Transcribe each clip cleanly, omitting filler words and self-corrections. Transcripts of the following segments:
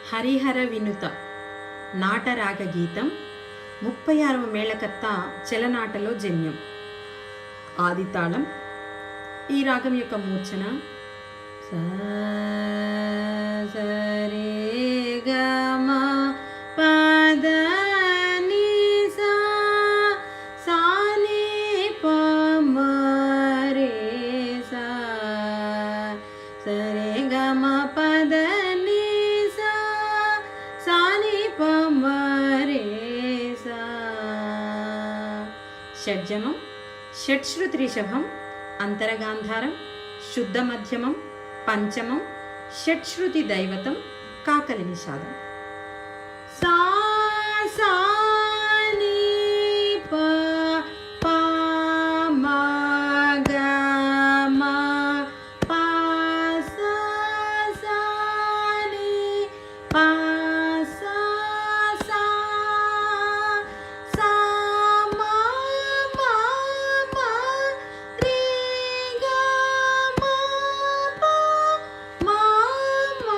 హరిహర వినుత నాటరాగ గీతం 36వ మేళకర్త చలనాటలో జన్యం. ఆదితాళం. ఈ రాగం యొక్క మూర్ఛన సరే గమ పద ని సా సాని ప మ రే సా సరే గమ పద ని సా సాని ప మ రే సా. షడ్జమం, షట్శ్రుతి రిషభం, అంతరగాంధారం, శుద్ధ మధ్యమం, పంచమం, షట్శ్రుతి దైవతం, కాకలి నిషాదం. సా సా ని ప ప మ గ మ ప సా సా ని ప సా సా సా మ మ మ రే గ మ ప మ మ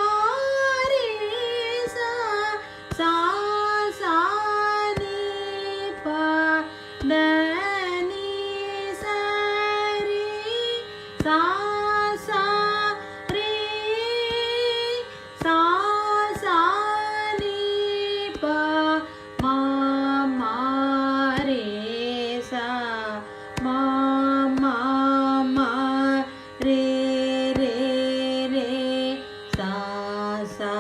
రే సా సా సా ని ప ద ని సా రే సా సా రే సా సా ని ప మ మ రే సా మ మ మ రే రే రే సా సా